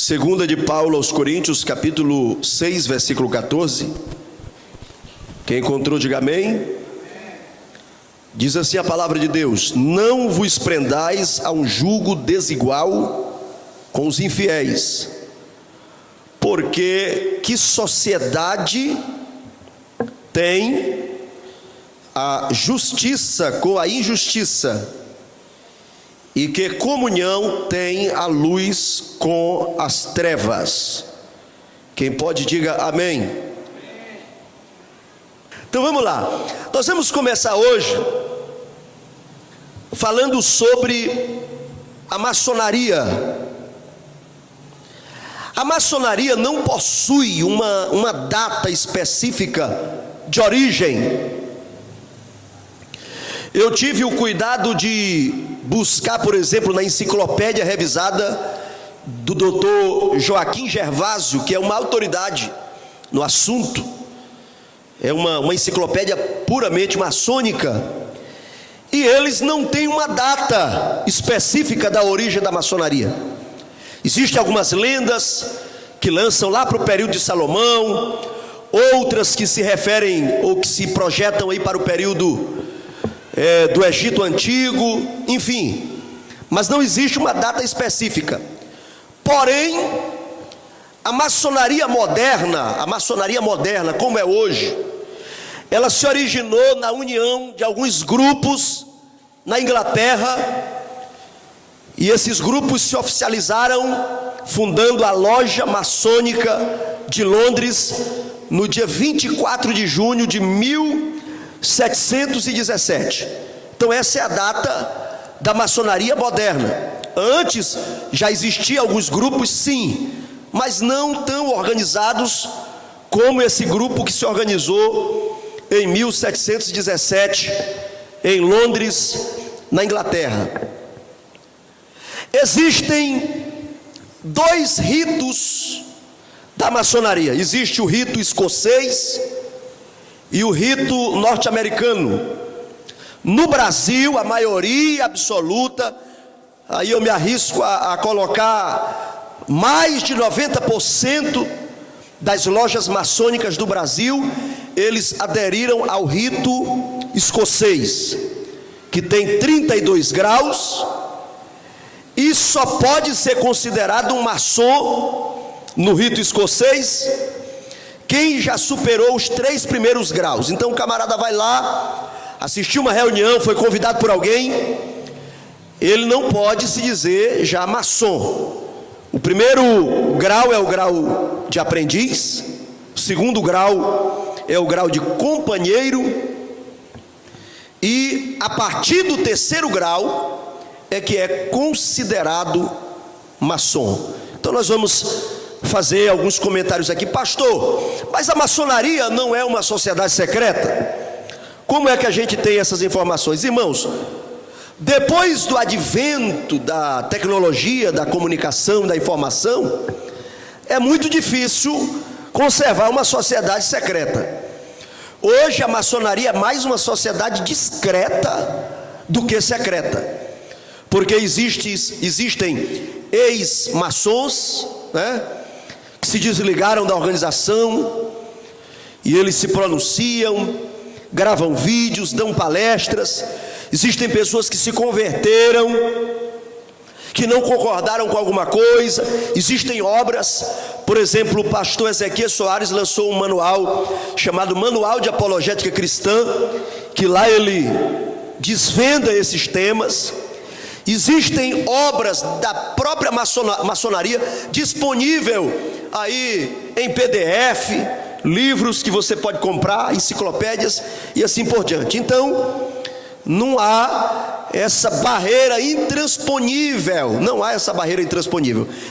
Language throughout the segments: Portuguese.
Segunda de Paulo aos Coríntios, capítulo 6, versículo 14. Quem encontrou, diga amém. Diz assim a palavra de Deus: não vos prendais a um jugo desigual com os infiéis, porque que sociedade tem a justiça com a injustiça? E que comunhão tem a luz com as trevas? Quem pode, diga amém. Então vamos lá, nós vamos começar hoje falando sobre a maçonaria. A maçonaria não possui uma data específica de origem. Eu tive o cuidado de buscar, por exemplo, na enciclopédia revisada do Dr. Joaquim Gervásio, que é uma autoridade no assunto, é uma enciclopédia puramente maçônica, e eles não têm uma data específica da origem da maçonaria. Existem algumas lendas que lançam lá para o período de Salomão, outras que se referem ou que se projetam aí para o período do Egito Antigo, enfim, mas não existe uma data específica. Porém, a maçonaria moderna, como é hoje, ela se originou na união de alguns grupos na Inglaterra, e esses grupos se oficializaram fundando a Loja Maçônica de Londres no dia 24 de junho de 1717. Então essa é a data da maçonaria moderna. Antes já existiam alguns grupos, sim, mas não tão organizados como esse grupo que se organizou em 1717 em Londres, na Inglaterra. Existem dois ritos da maçonaria. Existe o rito escocês e o rito norte-americano. No Brasil, a maioria absoluta, aí eu me arrisco a colocar mais de 90% das lojas maçônicas do Brasil, eles aderiram ao rito escocês, que tem 32 graus, e só pode ser considerado um maçom no rito escocês quem já superou os 3 primeiros graus. Então o camarada vai lá, assistiu uma reunião, foi convidado por alguém, ele não pode se dizer já maçom. O primeiro grau é o grau de aprendiz, o segundo grau é o grau de companheiro, e a partir do terceiro grau é que é considerado maçom. Então nós vamos fazer alguns comentários aqui. Pastor, mas a maçonaria não é uma sociedade secreta? Como é que a gente tem essas informações? Irmãos, depois do advento da tecnologia, da comunicação, da informação, é muito difícil conservar uma sociedade secreta. Hoje a maçonaria é mais uma sociedade discreta do que secreta, porque existem ex-maçons, né, que se desligaram da organização, e eles se pronunciam, gravam vídeos, dão palestras. Existem pessoas que se converteram, que não concordaram com alguma coisa. Existem obras, por exemplo, o pastor Ezequiel Soares lançou um manual chamado Manual de Apologética Cristã, que lá ele desvenda esses temas. Existem obras da própria maçonaria disponível aí em PDF, livros que você pode comprar, enciclopédias e assim por diante. Então não há essa barreira intransponível,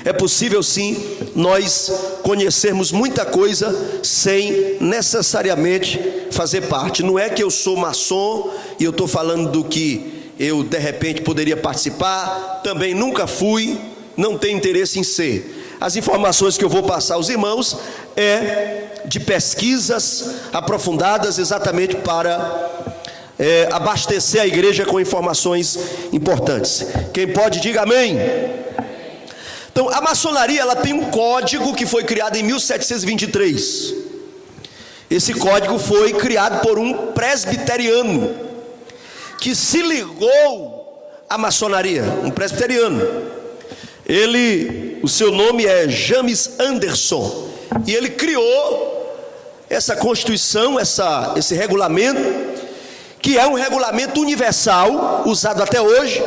é possível sim nós conhecermos muita coisa sem necessariamente fazer parte. Não é que eu sou maçom e eu estou falando do que eu de repente poderia participar, também nunca fui, não tenho interesse em ser. As informações que eu vou passar aos irmãos é de pesquisas aprofundadas, exatamente para abastecer a igreja com informações importantes. Quem pode, diga amém. Então, a maçonaria, ela tem um código que foi criado em 1723. Esse código foi criado por um presbiteriano que se ligou à maçonaria, um presbiteriano. O seu nome é James Anderson, e ele criou essa constituição, esse regulamento, que é um regulamento universal, usado até hoje,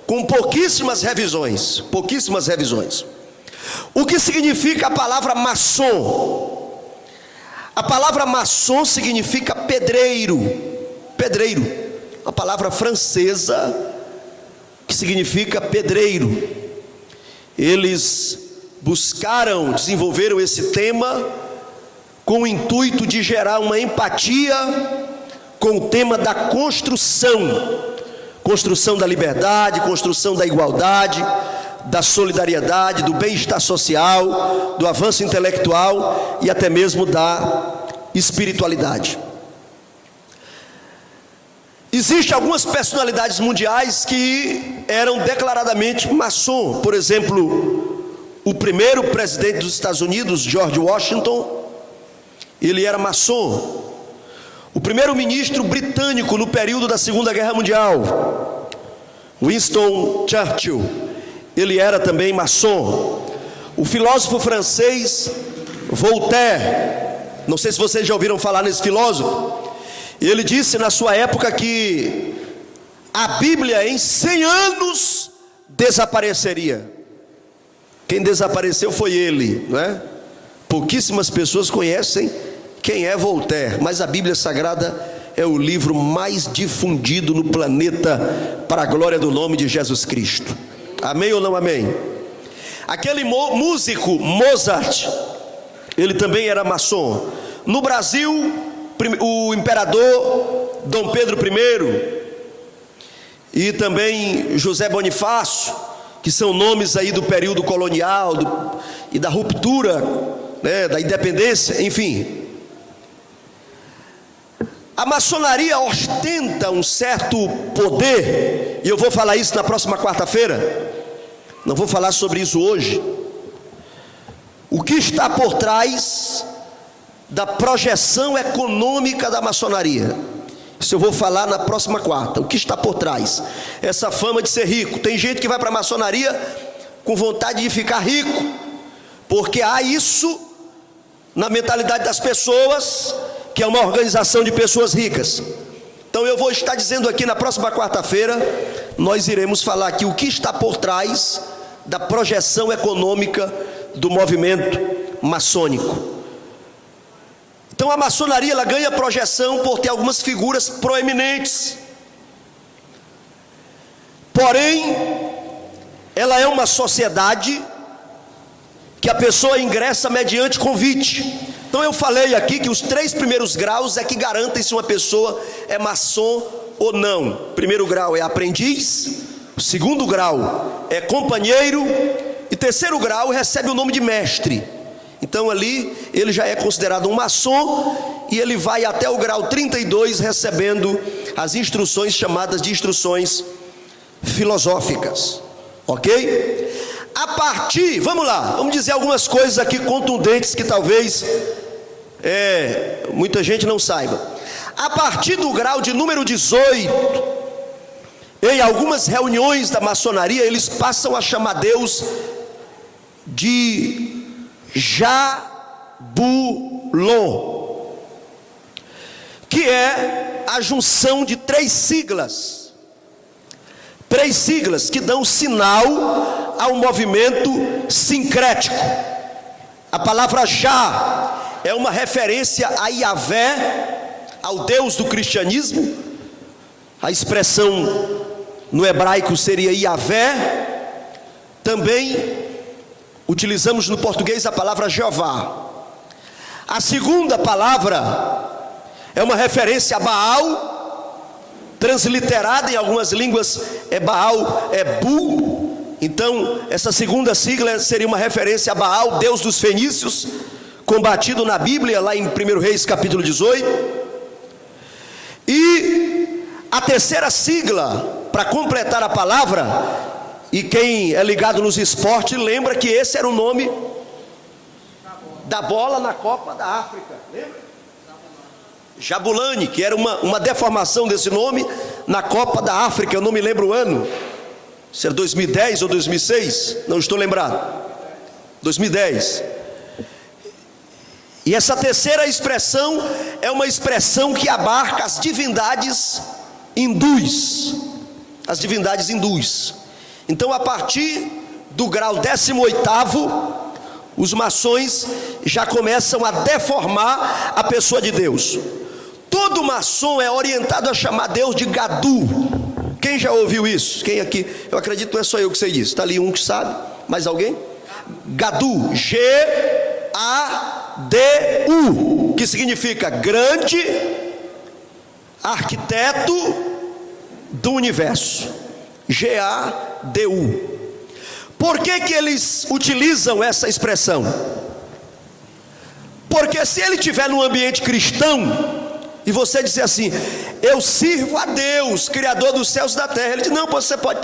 com pouquíssimas revisões. O que significa a palavra maçom? A palavra maçom significa pedreiro, a palavra francesa que significa pedreiro. Eles desenvolveram esse tema com o intuito de gerar uma empatia com o tema da construção da liberdade, construção da igualdade, da solidariedade, do bem-estar social, do avanço intelectual e até mesmo da espiritualidade. Existem algumas personalidades mundiais que eram declaradamente maçom. Por exemplo, o primeiro presidente dos Estados Unidos, George Washington, ele era maçom. O primeiro-ministro britânico no período da Segunda Guerra Mundial, Winston Churchill, ele era também maçom. O filósofo francês Voltaire, não sei se vocês já ouviram falar nesse filósofo, ele disse na sua época que a Bíblia em 100 anos desapareceria. Quem desapareceu foi ele, não é? Pouquíssimas pessoas conhecem quem é Voltaire, mas a Bíblia Sagrada é o livro mais difundido no planeta para a glória do nome de Jesus Cristo. Amém ou não amém? Aquele músico Mozart, ele também era maçom. No Brasil, o imperador Dom Pedro I e também José Bonifácio, que são nomes aí do período colonial e da ruptura, né, da independência, enfim. A maçonaria ostenta um certo poder, e eu vou falar isso na próxima quarta-feira, não vou falar sobre isso hoje. O que está por trás da projeção econômica da maçonaria? Isso eu vou falar na próxima quarta. O que está por trás? Essa fama de ser rico. Tem gente que vai para a maçonaria com vontade de ficar rico, porque há isso na mentalidade das pessoas, que é uma organização de pessoas ricas. Então eu vou estar dizendo aqui na próxima quarta-feira, nós iremos falar aqui o que está por trás da projeção econômica do movimento maçônico. Então a maçonaria, ela ganha projeção por ter algumas figuras proeminentes. Porém, ela é uma sociedade que a pessoa ingressa mediante convite. Então eu falei aqui que os 3 primeiros graus é que garantem se uma pessoa é maçom ou não. O primeiro grau é aprendiz, o segundo grau é companheiro, e terceiro grau recebe o nome de mestre. Então ali ele já é considerado um maçom, e ele vai até o grau 32 recebendo as instruções chamadas de instruções filosóficas. Ok? A partir, vamos lá, vamos dizer algumas coisas aqui contundentes que talvez muita gente não saiba. A partir do grau de número 18, em algumas reuniões da maçonaria, eles passam a chamar Deus de Jabulon, que é a junção de 3 siglas que dão sinal ao movimento sincrético. A palavra Já é uma referência a Yahvé, ao Deus do cristianismo. A expressão no hebraico seria Yahvé. Também utilizamos no português a palavra Jeová. A segunda palavra é uma referência a Baal, transliterada em algumas línguas é Baal, é Bu. Então essa segunda sigla seria uma referência a Baal, Deus dos fenícios, combatido na Bíblia, lá em 1 Reis capítulo 18. E a terceira sigla, para completar a palavra, E quem é ligado nos esportes lembra que esse era o nome da bola na Copa da África, lembra? Jabulani, que era uma deformação desse nome na Copa da África. Eu não me lembro o ano, se era 2010 ou 2006, não estou lembrado. 2010. E essa terceira expressão é uma expressão que abarca as divindades hindus. As divindades hindus. Então, a partir do grau 18º, os maçons já começam a deformar a pessoa de Deus. Todo maçom é orientado a chamar Deus de Gadu. Quem já ouviu isso? Quem aqui? Eu acredito que não é só eu que sei disso. Está ali um que sabe. Mais alguém? Gadu. G-A-D-U. Que significa grande arquiteto do universo. G-A-D-U. Por que eles utilizam essa expressão? Porque se ele estiver num ambiente cristão e você disser assim: eu sirvo a Deus, Criador dos céus e da terra, ele diz: não, você pode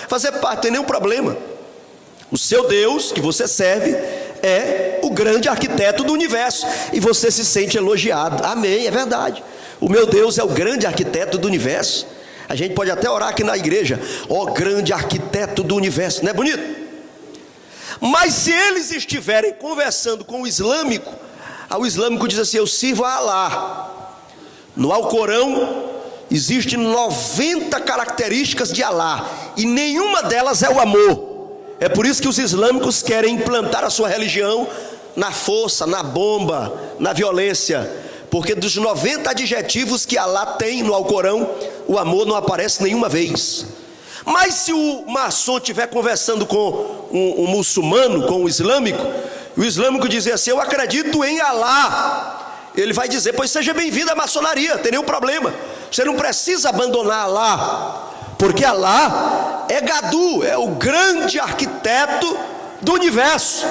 fazer parte, não tem nenhum problema. O seu Deus que você serve é o grande arquiteto do universo, e você se sente elogiado. Amém, é verdade. O meu Deus é o grande arquiteto do universo. A gente pode até orar aqui na igreja: ó grande arquiteto do universo, não é bonito? Mas se eles estiverem conversando com o islâmico diz assim: eu sirvo a Alá. No Alcorão existem 90 características de Alá, e nenhuma delas é o amor. É por isso que os islâmicos querem implantar a sua religião na força, na bomba, na violência, porque dos 90 adjetivos que Alá tem no Alcorão, o amor não aparece nenhuma vez. Mas se o maçom estiver conversando com um muçulmano, com um islâmico, o islâmico dizer assim: eu acredito em Alá, ele vai dizer: pois seja bem-vindo à maçonaria, não tem nenhum problema, você não precisa abandonar Alá, porque Alá é Gadu, é o grande arquiteto do universo.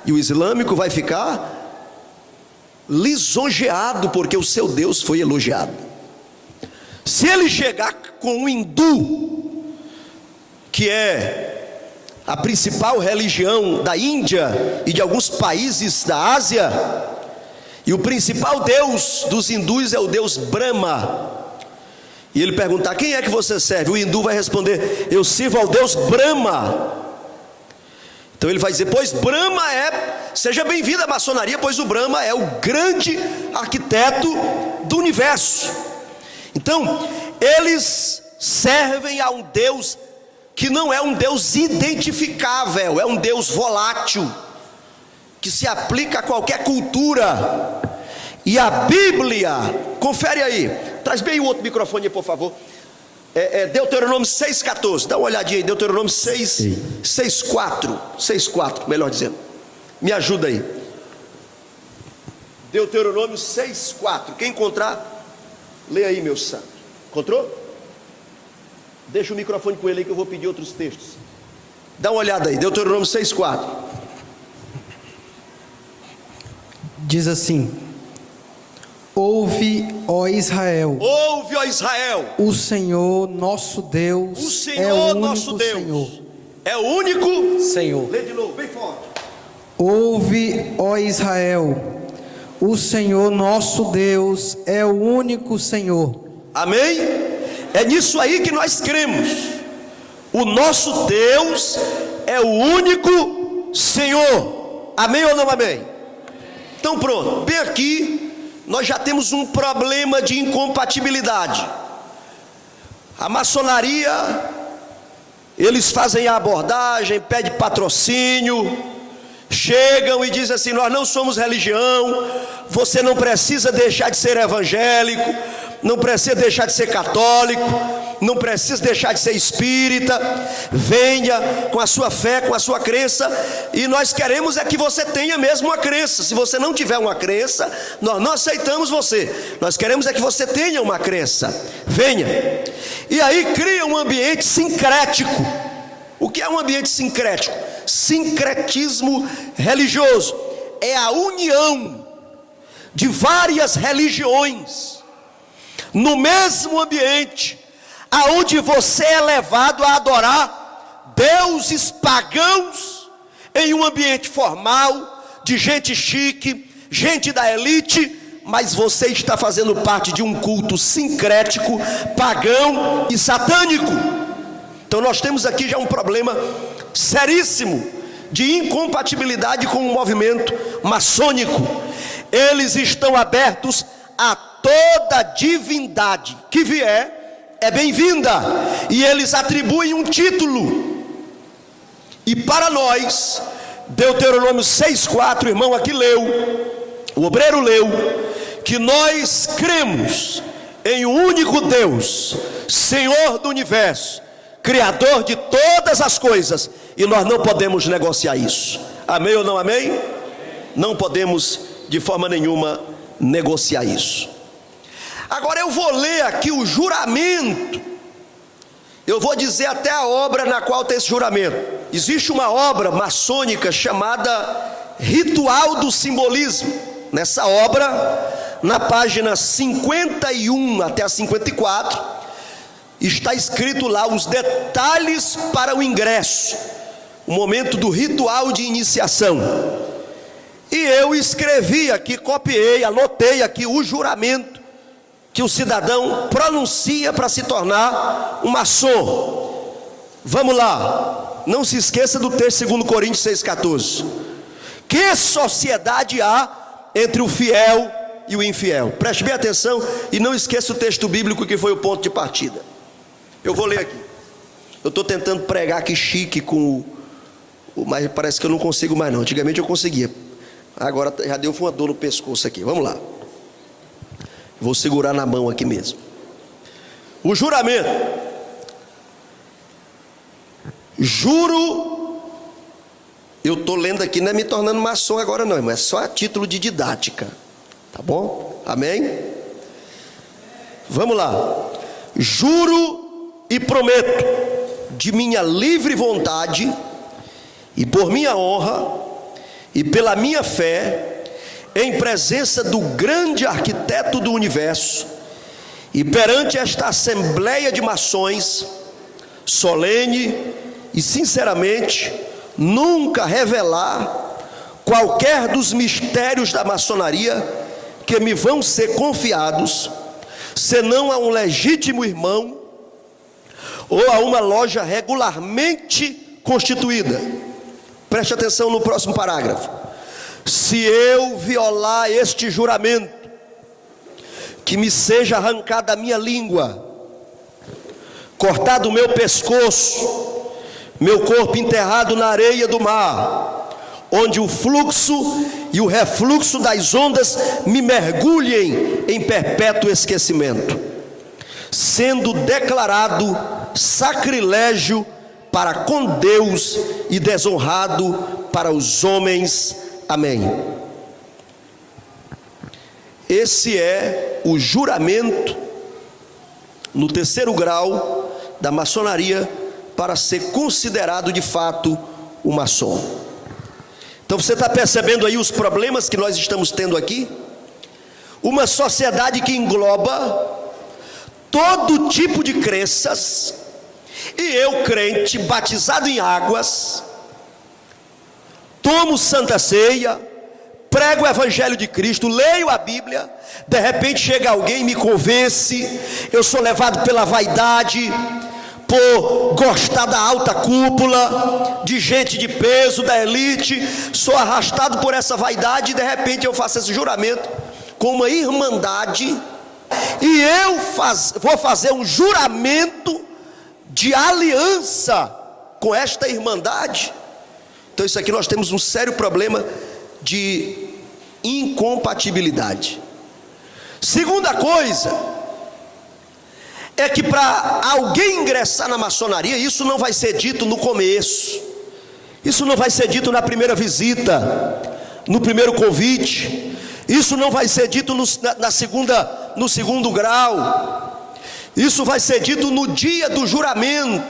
E o islâmico vai ficar lisonjeado, porque o seu Deus foi elogiado. Se ele chegar com um hindu, que é a principal religião da Índia e de alguns países da Ásia, e o principal deus dos hindus é o deus Brahma, e ele perguntar: quem é que você serve? O hindu vai responder: eu sirvo ao deus Brahma. Então ele vai dizer: pois Brahma seja bem-vindo à maçonaria, pois o Brahma é o grande arquiteto do universo. Então eles servem a um Deus que não é um Deus identificável, é um Deus volátil, que se aplica a qualquer cultura. E a Bíblia, confere aí, traz bem o outro microfone aí, por favor. Deuteronômio 6,14, dá uma olhadinha aí, Deuteronômio 6,4, melhor dizendo, me ajuda aí. Deuteronômio 6,4, quem encontrar, lê aí, meu santo. Encontrou? Deixa o microfone com ele aí que eu vou pedir outros textos. Dá uma olhada aí, Deuteronômio 6,4. Diz assim: ouve, ó Israel, o Senhor nosso Deus é o único Senhor. É o único Senhor. Lê de novo, bem forte. Ouve, ó Israel, o Senhor nosso Deus é o único Senhor. Amém? É nisso aí que nós cremos. O nosso Deus é o único Senhor. Amém ou não amém? Então pronto, bem aqui nós já temos um problema de incompatibilidade. A maçonaria, eles fazem a abordagem, pedem patrocínio, chegam e dizem assim: nós não somos religião, você não precisa deixar de ser evangélico, não precisa deixar de ser católico, não precisa deixar de ser espírita, venha com a sua fé, com a sua crença, e nós queremos é que você tenha mesmo uma crença. Se você não tiver uma crença, nós não aceitamos você, nós queremos é que você tenha uma crença, venha. E aí cria um ambiente sincrético. O que é um ambiente sincrético? Sincretismo religioso é a união de várias religiões no mesmo ambiente, aonde você é levado a adorar deuses pagãos em um ambiente formal, de gente chique, gente da elite, mas você está fazendo parte de um culto sincrético, pagão e satânico. Então nós temos aqui já um problema seríssimo de incompatibilidade com o movimento maçônico. Eles estão abertos a toda divindade que vier, é bem-vinda, e eles atribuem um título. E para nós, Deuteronômio 6,4, o irmão aqui leu, o obreiro leu, que nós cremos em um único Deus, Senhor do universo, Criador de todas as coisas, e nós não podemos negociar isso. Amém ou não amém? Não podemos de forma nenhuma negociar isso. Agora eu vou ler aqui o juramento. Eu vou dizer até a obra na qual tem esse juramento. Existe uma obra maçônica chamada Ritual do Simbolismo. Nessa obra, na página 51 até a 54, está escrito lá os detalhes para o ingresso, o momento do ritual de iniciação. E eu escrevi aqui, copiei, anotei aqui o juramento que o cidadão pronuncia para se tornar um maçom. Vamos lá, não se esqueça do texto 2 Coríntios 6,14. Que sociedade há entre o fiel e o infiel? Preste bem atenção e não esqueça o texto bíblico que foi o ponto de partida. Eu vou ler aqui. Eu estou tentando pregar aqui chique com mas parece que eu não consigo mais não. Antigamente eu conseguia, agora já deu uma dor no pescoço aqui. Vamos lá, vou segurar na mão aqui mesmo. O juramento: juro, eu estou lendo aqui, não é me tornando maçom agora não, irmão, é só a título de didática, tá bom? Amém? Vamos lá. Juro e prometo, de minha livre vontade e por minha honra e pela minha fé, em presença do grande arquiteto do universo e perante esta assembleia de maçons, solene e sinceramente, nunca revelar qualquer dos mistérios da maçonaria que me vão ser confiados, senão a um legítimo irmão ou a uma loja regularmente constituída. Preste atenção no próximo parágrafo. Se eu violar este juramento, que me seja arrancada a minha língua, cortado o meu pescoço, meu corpo enterrado na areia do mar, onde o fluxo e o refluxo das ondas me mergulhem em perpétuo esquecimento, sendo declarado sacrilégio para com Deus e desonrado para os homens. Amém. Esse é o juramento no terceiro grau da maçonaria para ser considerado de fato um maçom. Então você está percebendo aí os problemas que nós estamos tendo aqui? Uma sociedade que engloba todo tipo de crenças, e eu, crente, batizado em águas, tomo santa ceia, prego o evangelho de Cristo, leio a Bíblia, de repente chega alguém e me convence, eu sou levado pela vaidade, por gostar da alta cúpula, de gente de peso, da elite, sou arrastado por essa vaidade, e de repente eu faço esse juramento com uma irmandade, e eu vou fazer um juramento de aliança com esta irmandade. Então isso aqui nós temos um sério problema de incompatibilidade. Segunda coisa é que para alguém ingressar na maçonaria, isso não vai ser dito no começo, isso não vai ser dito na primeira visita, no primeiro convite, isso não vai ser dito no segundo grau, isso vai ser dito no dia do juramento,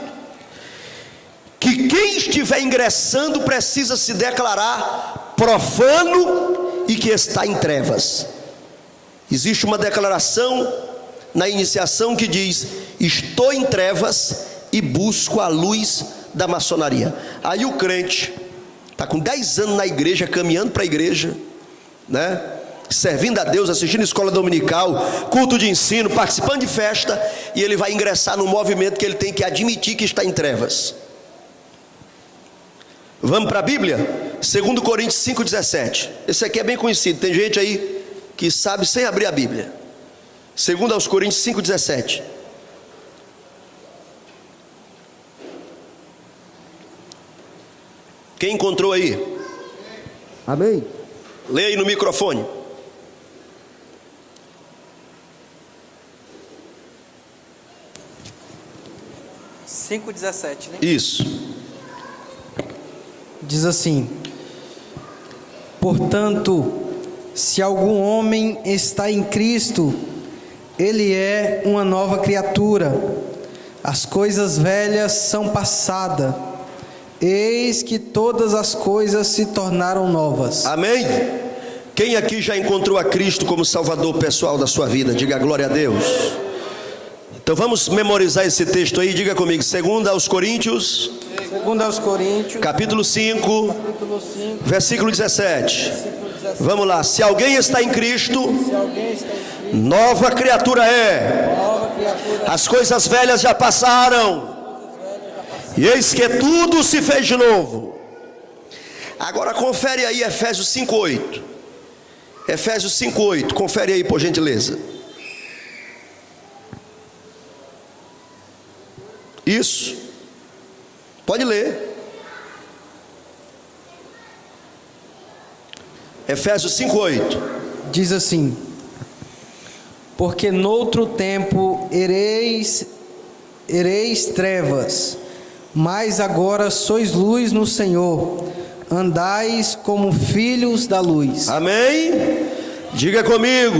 que quem estiver ingressando precisa se declarar profano e que está em trevas. Existe uma declaração na iniciação que diz: estou em trevas e busco a luz da maçonaria. Aí o crente está com 10 anos na igreja, caminhando para a igreja, né? Servindo a Deus, assistindo escola dominical, culto de ensino, participando de festa, e ele vai ingressar num movimento que ele tem que admitir que está em trevas. Vamos para a Bíblia? 2 Coríntios 5,17. Esse aqui é bem conhecido, tem gente aí que sabe sem abrir a Bíblia. 2 Coríntios 5,17. Quem encontrou aí? Amém. Leia aí no microfone. (5:17), né? Isso. Diz assim: portanto, se algum homem está em Cristo, ele é uma nova criatura. As coisas velhas são passadas, eis que todas as coisas se tornaram novas. Amém? Quem aqui já encontrou a Cristo como Salvador pessoal da sua vida? Diga glória a Deus. Então vamos memorizar esse texto aí, diga comigo. 2 Coríntios, capítulo 5, versículo 17. Vamos lá. Se alguém está em Cristo, nova criatura é. As coisas velhas já passaram, e eis que tudo se fez de novo. Agora confere aí Efésios 5:8. Efésios 5:8, confere aí por gentileza. Isso. Pode ler. Efésios 5:8. Diz assim: porque noutro tempo ereis trevas, mas agora sois luz no Senhor, andais como filhos da luz. Amém? Diga comigo,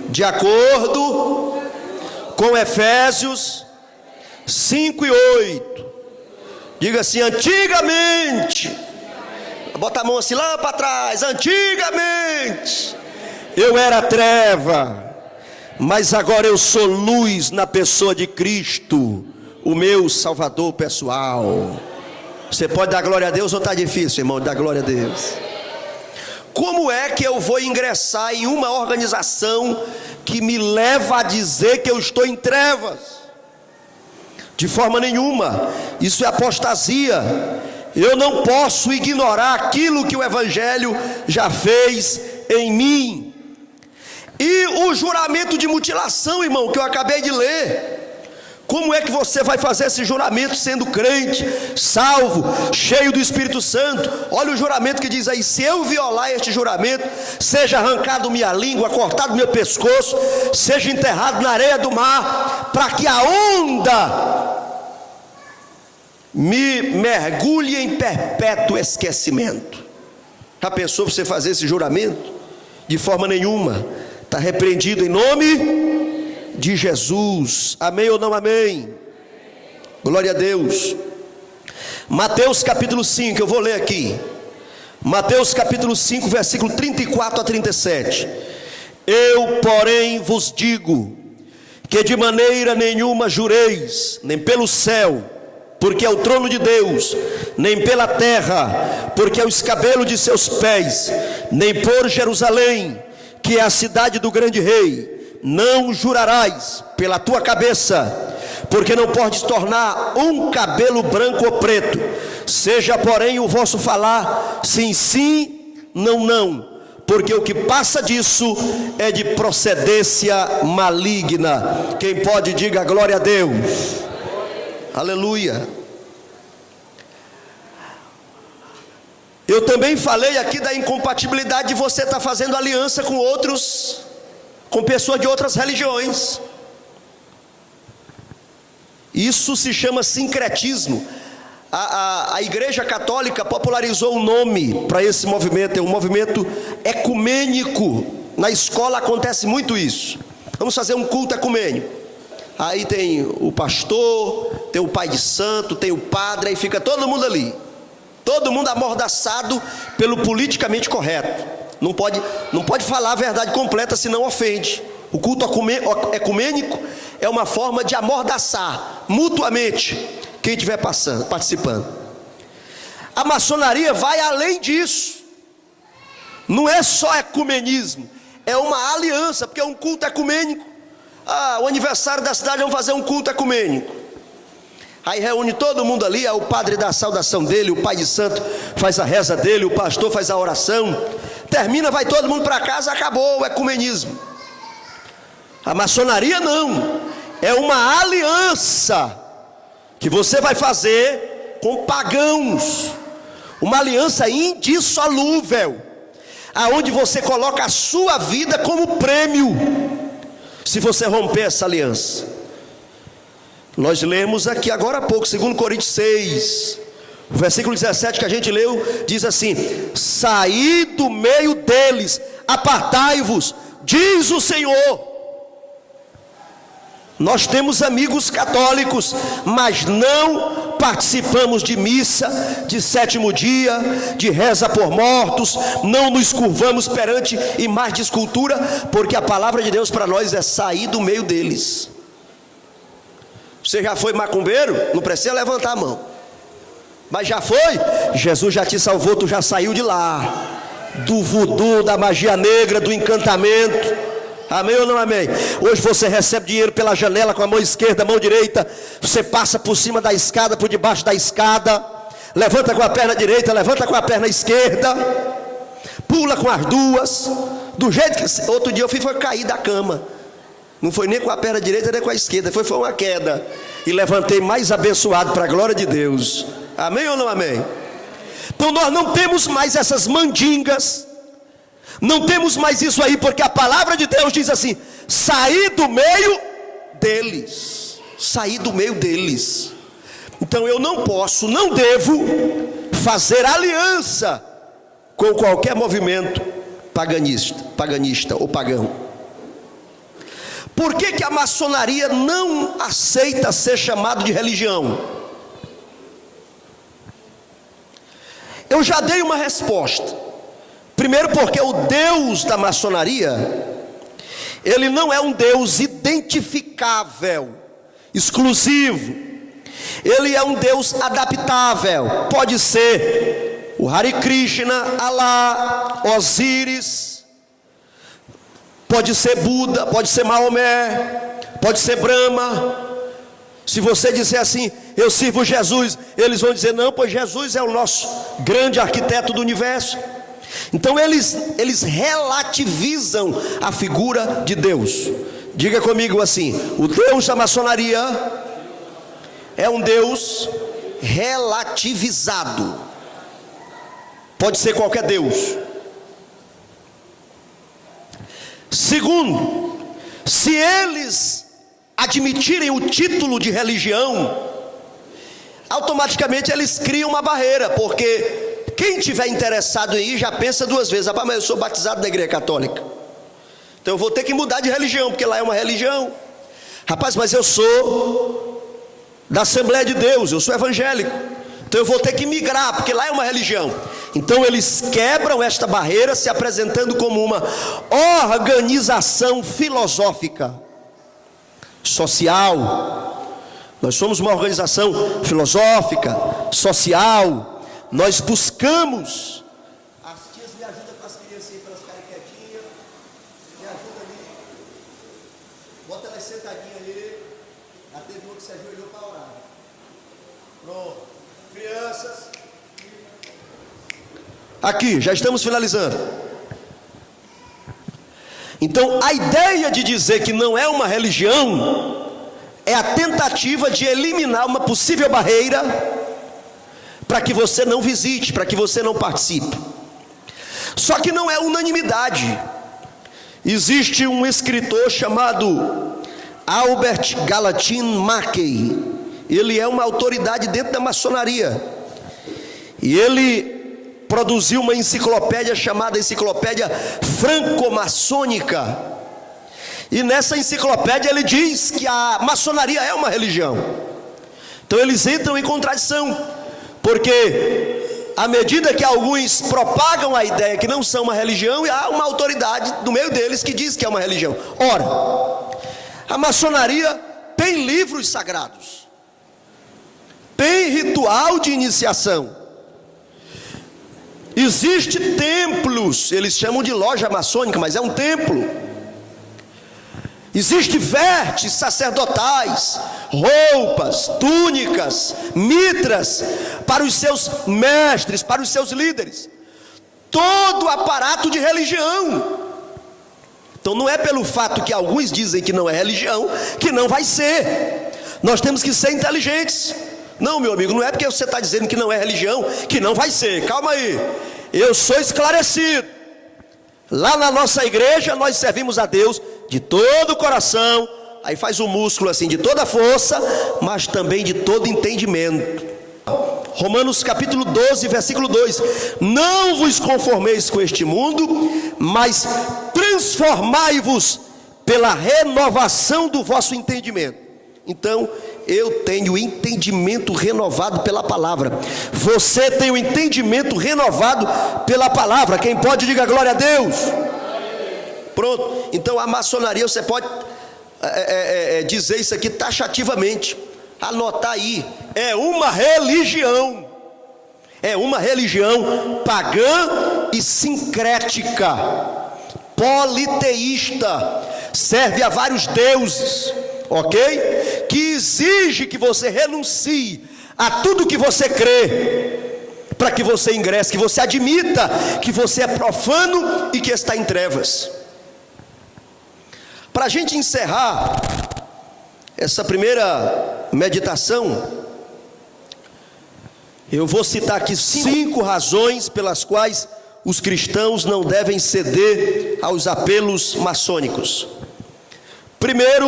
de acordo com Efésios 5:8. Diga assim: antigamente, bota a mão assim lá para trás. Antigamente eu era treva, mas agora eu sou luz na pessoa de Cristo, o meu Salvador pessoal. Você pode dar glória a Deus ou está difícil, irmão, dar glória a Deus? Como é que eu vou ingressar em uma organização que me leva a dizer que eu estou em trevas? De forma nenhuma. Isso é apostasia. Eu não posso ignorar aquilo que o Evangelho já fez em mim. E o juramento de mutilação, irmão, que eu acabei de ler. Como é que você vai fazer esse juramento sendo crente, salvo, cheio do Espírito Santo? Olha o juramento que diz aí: se eu violar este juramento, seja arrancado minha língua, cortado meu pescoço, seja enterrado na areia do mar, para que a onda me mergulhe em perpétuo esquecimento. Já pensou você fazer esse juramento? De forma nenhuma. Está repreendido em nome de Jesus. Amém ou não amém? Glória a Deus. Mateus capítulo 5, eu vou ler aqui. Mateus capítulo 5, versículo 34 a 37. Eu, porém, vos digo que de maneira nenhuma jureis, nem pelo céu, porque é o trono de Deus, nem pela terra, porque é o escabelo de seus pés, nem por Jerusalém, que é a cidade do grande rei. Não jurarás pela tua cabeça, porque não podes tornar um cabelo branco ou preto. Seja, porém, o vosso falar sim, sim, não, não, porque o que passa disso é de procedência maligna. Quem pode, diga glória a Deus. Aleluia. Eu também falei aqui da incompatibilidade de você estar fazendo aliança com outros, com pessoas de outras religiões. Isso se chama sincretismo. A Igreja Católica popularizou um nome para esse movimento, é um movimento ecumênico. Na escola acontece muito isso. Vamos fazer um culto ecumênico. Aí tem o pastor, tem o pai de santo, tem o padre, aí fica todo mundo ali. Todo mundo amordaçado pelo politicamente correto. Não pode falar a verdade completa, senão ofende. O culto ecumênico é uma forma de amordaçar mutuamente quem estiver participando. A maçonaria vai além disso. Não é só ecumenismo, é uma aliança, porque é um culto ecumênico. O aniversário da cidade, vamos fazer um culto ecumênico. Aí reúne todo mundo ali, o padre dá a saudação dele, o pai de santo faz a reza dele, o pastor faz a oração. Termina, vai todo mundo para casa, acabou o ecumenismo. A maçonaria não, é uma aliança que você vai fazer com pagãos, uma aliança indissolúvel, aonde você coloca a sua vida como prêmio, se você romper essa aliança. Nós lemos aqui agora há pouco, 2 Coríntios 6, o versículo 17 que a gente leu, diz assim: saí do meio deles, apartai-vos, diz o Senhor. Nós temos amigos católicos, mas não participamos de missa, de sétimo dia, de reza por mortos, não nos curvamos perante imagem de escultura, porque a palavra de Deus para nós é sair do meio deles. Você já foi macumbeiro? Não precisa levantar a mão. Mas já foi? Jesus já te salvou, tu já saiu de lá, do voodoo, da magia negra, do encantamento. Amém ou não amém? Hoje você recebe dinheiro pela janela com a mão esquerda, a mão direita. Você passa por cima da escada, por debaixo da escada. Levanta com a perna direita, levanta com a perna esquerda. Pula com as duas. Do jeito que... Outro dia eu foi cair da cama. Não foi nem com a perna direita, nem com a esquerda. Foi uma queda. E levantei mais abençoado para a glória de Deus. Amém ou não amém? Então nós não temos mais essas mandingas. Não temos mais isso aí, porque a palavra de Deus diz assim: sair do meio deles. Sair do meio deles. Então eu não posso, não devo fazer aliança com qualquer movimento paganista ou pagão. Por que a maçonaria não aceita ser chamado de religião? Eu já dei uma resposta. Primeiro, porque o Deus da maçonaria, ele não é um Deus identificável, exclusivo. Ele é um Deus adaptável. Pode ser o Hare Krishna, Alá, Osíris, pode ser Buda, pode ser Maomé, pode ser Brahma. Se você disser assim, eu sirvo Jesus, eles vão dizer, não, pois Jesus é o nosso grande arquiteto do universo. Então eles relativizam a figura de Deus. Diga comigo assim: o Deus da maçonaria é um Deus relativizado. Pode ser qualquer Deus. Segundo, se eles admitirem o título de religião, automaticamente eles criam uma barreira, porque quem tiver interessado em ir já pensa duas vezes: rapaz, mas eu sou batizado na igreja católica, então eu vou ter que mudar de religião, porque lá é uma religião. Rapaz, mas eu sou da Assembleia de Deus, eu sou evangélico, então eu vou ter que migrar, porque lá é uma religião. Então eles quebram esta barreira, se apresentando como uma organização filosófica, social. Nós somos uma organização filosófica, social. Nós buscamos. As tias me ajudam com as crianças aí para elas ficarem quietinhas. Me ajuda ali. Bota elas sentadinhas ali. Já teve uma que se ajoelhou para orar. Pronto. Crianças. Aqui, já estamos finalizando. Então, a ideia de dizer que não é uma religião é a tentativa de eliminar uma possível barreira para que você não visite, para que você não participe. Só que não é unanimidade. Existe um escritor chamado Albert Gallatin Mackey. Ele é uma autoridade dentro da maçonaria. E ele produziu uma enciclopédia chamada Enciclopédia Franco-Maçônica. E nessa enciclopédia ele diz que a maçonaria é uma religião. Então eles entram em contradição, porque à medida que alguns propagam a ideia que não são uma religião, há uma autoridade no meio deles que diz que é uma religião. Ora, a maçonaria tem livros sagrados, tem ritual de iniciação. Existe templos, eles chamam de loja maçônica, mas é um templo. Existe vestes sacerdotais, roupas, túnicas, mitras para os seus mestres, para os seus líderes. Todo aparato de religião. Então não é pelo fato que alguns dizem que não é religião, que não vai ser. Nós temos que ser inteligentes. Não, meu amigo, não é porque você está dizendo que não é religião, que não vai ser. Calma aí, eu sou esclarecido. Lá na nossa igreja nós servimos a Deus de todo o coração. Aí faz o músculo assim, de toda a força, mas também de todo entendimento. Romanos capítulo 12, versículo 2: não vos conformeis com este mundo, mas transformai-vos pela renovação do vosso entendimento. Então, eu tenho entendimento renovado pela palavra. Você tem o entendimento renovado pela palavra. Quem pode, diga glória a Deus. Pronto. Então a maçonaria, você pode dizer isso aqui taxativamente, anotar aí, é uma religião. É uma religião pagã e sincrética, politeísta, serve a vários deuses, ok? Que exige que você renuncie a tudo que você crê, para que você ingresse, que você admita que você é profano e que está em trevas. Para a gente encerrar essa primeira meditação, eu vou citar aqui 5 razões pelas quais os cristãos não devem ceder aos apelos maçônicos. Primeiro,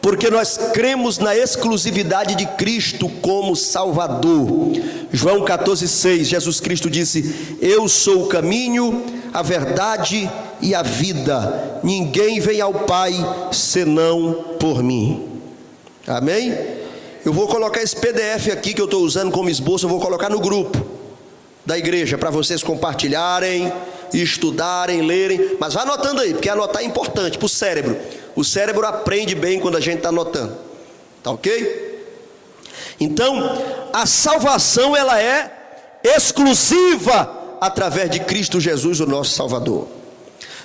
porque nós cremos na exclusividade de Cristo como Salvador. João 14,6, Jesus Cristo disse: eu sou o caminho, a verdade e a vida, ninguém vem ao Pai senão por mim. Amém? Eu vou colocar esse PDF aqui que eu estou usando como esboço, eu vou colocar no grupo da igreja, para vocês compartilharem, estudarem, lerem, mas vá anotando aí, porque anotar é importante para o cérebro. O cérebro aprende bem quando a gente está anotando, tá ok? Então, a salvação ela é exclusiva através de Cristo Jesus, o nosso Salvador.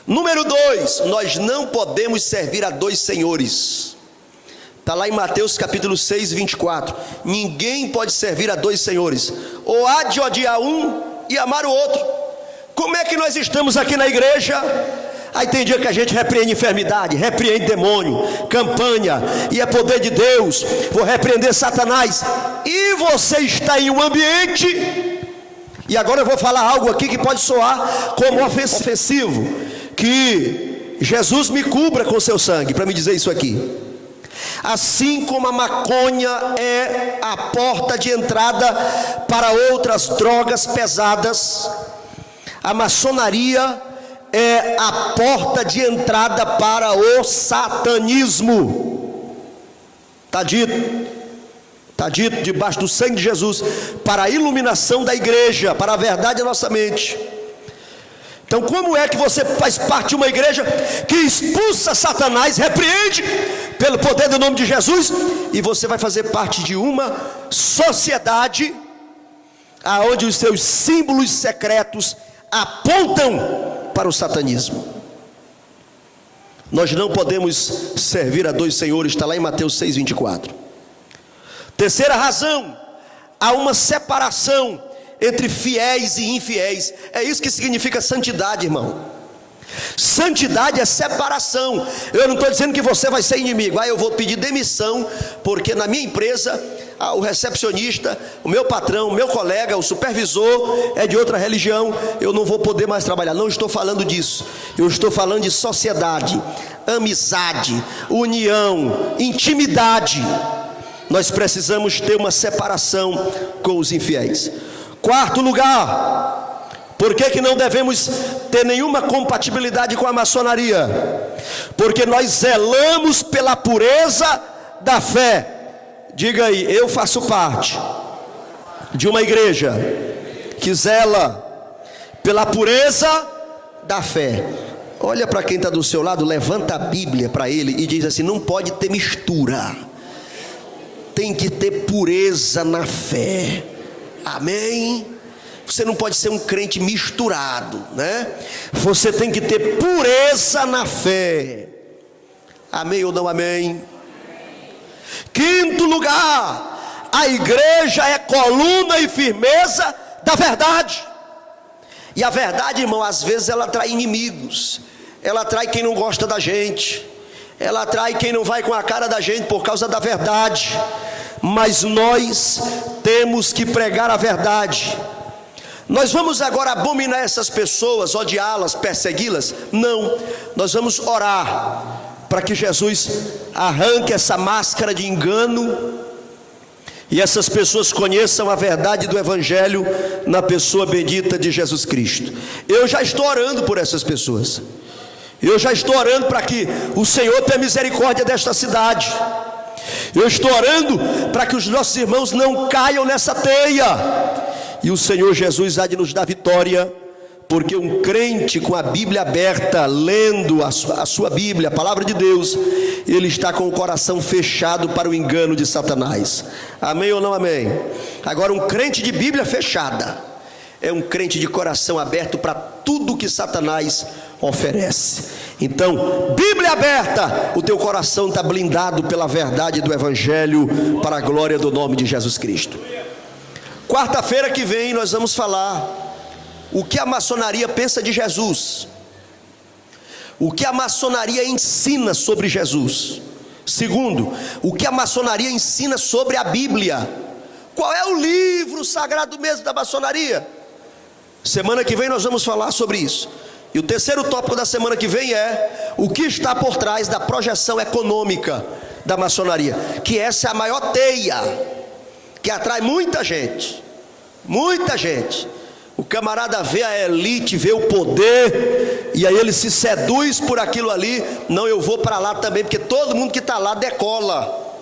Número 2, nós não podemos servir a 2 senhores. Está lá em Mateus capítulo 6, 24. Ninguém pode servir a 2 senhores. Ou há de odiar um e amar o outro. Como é que nós estamos aqui na igreja? Aí tem dia que a gente repreende enfermidade, repreende demônio, campanha, e é poder de Deus, vou repreender Satanás. E você está em um ambiente, e agora eu vou falar algo aqui que pode soar como ofensivo, que Jesus me cubra com seu sangue, para me dizer isso aqui. Assim como a maconha é a porta de entrada para outras drogas pesadas, a maçonaria é a porta de entrada para o satanismo. Está dito debaixo do sangue de Jesus, para a iluminação da igreja, para a verdade da nossa mente. Então, como é que você faz parte de uma igreja que expulsa Satanás, repreende pelo poder do nome de Jesus, e você vai fazer parte de uma sociedade aonde os seus símbolos secretos apontam para o satanismo? Nós não podemos servir a 2 senhores, está lá em Mateus 6, 24. Terceira razão, há uma separação entre fiéis e infiéis. É isso que significa santidade, irmão. Santidade é separação. Eu não estou dizendo que você vai ser inimigo. Eu vou pedir demissão porque na minha empresa o recepcionista, o meu patrão, o meu colega, o supervisor é de outra religião, eu não vou poder mais trabalhar. Não estou falando disso. Eu estou falando de sociedade, amizade, união, intimidade. Nós precisamos ter uma separação com os infiéis. Quarto lugar, por que não devemos ter nenhuma compatibilidade com a maçonaria? Porque nós zelamos pela pureza da fé. Diga aí, eu faço parte de uma igreja que zela pela pureza da fé. Olha para quem está do seu lado, levanta a Bíblia para ele e diz assim: não pode ter mistura. tem que ter pureza na fé. Amém? Você não pode ser um crente misturado, né? Você tem que ter pureza na fé. Amém ou não amém? Quinto lugar, a igreja é coluna e firmeza da verdade. E a verdade, irmão, às vezes ela atrai inimigos. Ela atrai quem não gosta da gente. Ela atrai quem não vai com a cara da gente por causa da verdade. Mas nós temos que pregar a verdade. Nós vamos agora abominar essas pessoas, odiá-las, persegui-las? Não, nós vamos orar para que Jesus arranque essa máscara de engano e essas pessoas conheçam a verdade do Evangelho na pessoa bendita de Jesus Cristo. Eu já estou orando por essas pessoas. Eu já estou orando para que o Senhor tenha misericórdia desta cidade. Eu estou orando para que os nossos irmãos não caiam nessa teia. E o Senhor Jesus há de nos dar vitória, porque um crente com a Bíblia aberta, lendo a sua Bíblia, a palavra de Deus, ele está com o coração fechado para o engano de Satanás. Amém ou não amém? Agora, um crente de Bíblia fechada é um crente de coração aberto para tudo que Satanás oferece. Então, Bíblia aberta, o teu coração está blindado pela verdade do Evangelho, para a glória do nome de Jesus Cristo. Quarta-feira que vem nós vamos falar o que a maçonaria pensa de Jesus, o que a maçonaria ensina sobre Jesus. Segundo, o que a maçonaria ensina sobre a Bíblia. Qual é o livro sagrado mesmo da maçonaria? Semana que vem nós vamos falar sobre isso. E o terceiro tópico da semana que vem é o que está por trás da projeção econômica da maçonaria, que essa é a maior teia que atrai muita gente. Muita gente. O camarada vê a elite, vê o poder, e aí ele se seduz por aquilo ali. Não, eu vou para lá também, porque todo mundo que está lá decola.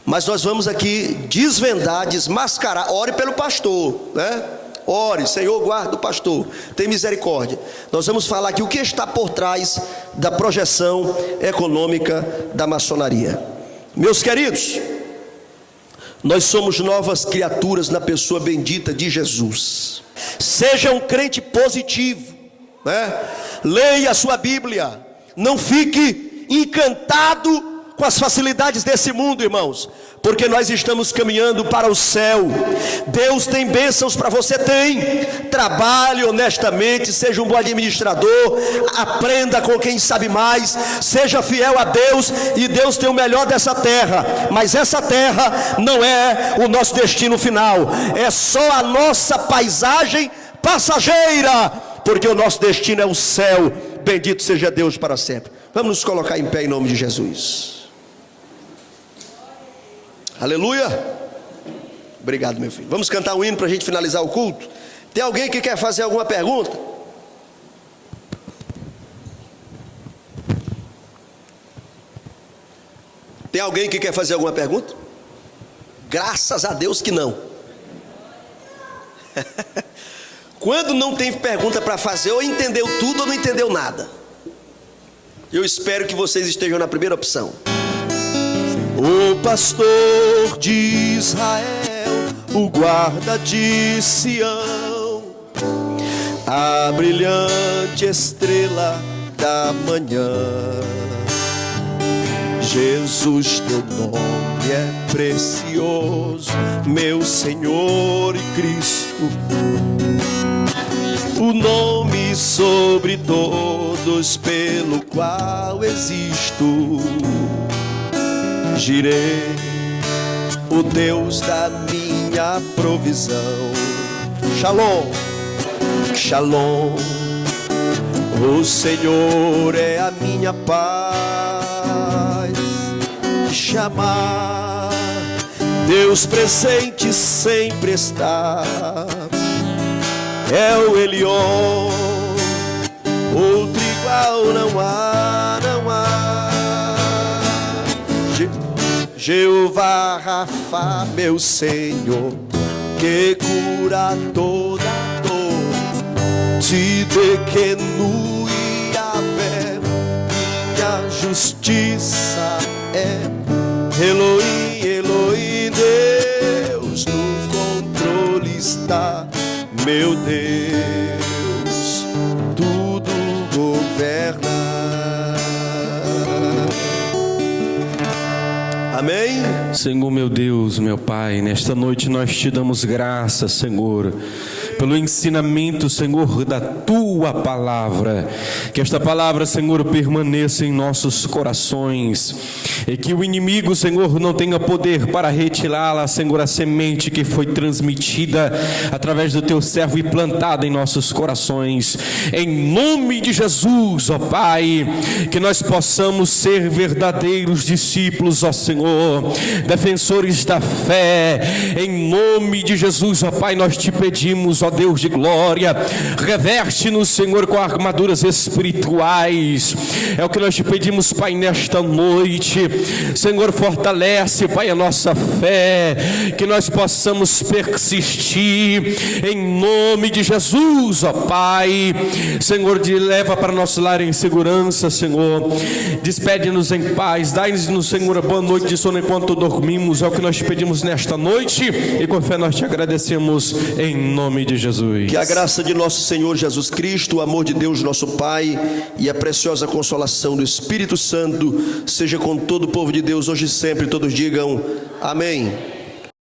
Mas nós vamos aqui desvendar, desmascarar. Ore pelo pastor, né? Ore, Senhor, guarda o pastor, tem misericórdia. Nós vamos falar aqui o que está por trás da projeção econômica da maçonaria. Meus queridos, nós somos novas criaturas na pessoa bendita de Jesus. Seja um crente positivo, né? Leia a sua Bíblia. Não fique encantado com as facilidades desse mundo, irmãos, porque nós estamos caminhando para o céu. Deus tem bênçãos para você, tem. Trabalhe honestamente, seja um bom administrador, aprenda com quem sabe mais, seja fiel a Deus, e Deus tem o melhor dessa terra. Mas essa terra não é o nosso destino final, é só a nossa paisagem passageira, porque o nosso destino é o céu. Bendito seja Deus para sempre. Vamos nos colocar em pé em nome de Jesus. Aleluia. Obrigado, meu filho. Vamos cantar um hino para a gente finalizar o culto. Tem alguém que quer fazer alguma pergunta? Tem alguém que quer fazer alguma pergunta? Graças a Deus que não. Quando não tem pergunta para fazer, ou entendeu tudo ou não entendeu nada. Eu espero que vocês estejam na primeira opção. O pastor de Israel, o guarda de Sião, a brilhante estrela da manhã. Jesus, teu nome é precioso, meu Senhor e Cristo, o nome sobre todos pelo qual existo. Jireh, o Deus da minha provisão. Shalom, Shalom, o Senhor é a minha paz. Chamar, Deus presente sempre está. É o Elion, outro igual não há, não há. Jeová Rafa, meu Senhor, que cura toda dor. Te Tequenu e Yahvé, minha justiça é. Elohim, Elohim, Amém? Senhor meu Deus, meu Pai, nesta noite nós te damos graças, Senhor, pelo ensinamento, Senhor, da Tua Palavra. Que esta Palavra, Senhor, permaneça em nossos corações e que o inimigo, Senhor, não tenha poder para retirá-la, Senhor, a semente que foi transmitida através do Teu servo e plantada em nossos corações. Em nome de Jesus, ó Pai, que nós possamos ser verdadeiros discípulos, ó Senhor, defensores da fé. Em nome de Jesus, ó Pai, nós te pedimos, ó Deus de glória, reverte-nos, Senhor, com armaduras espirituais. É o que nós te pedimos, Pai, nesta noite. Senhor, fortalece, Pai, a nossa fé, que nós possamos persistir em nome de Jesus, ó Pai. Senhor, leva para nosso lar em segurança, Senhor. Despede-nos em paz, dai-nos, Senhor, a boa noite de sono enquanto dormimos. É o que nós te pedimos nesta noite e com fé nós te agradecemos em nome de Jesus. Que a graça de nosso Senhor Jesus Cristo, o amor de Deus nosso Pai e a preciosa consolação do Espírito Santo seja com todo o povo de Deus hoje e sempre. Todos digam amém.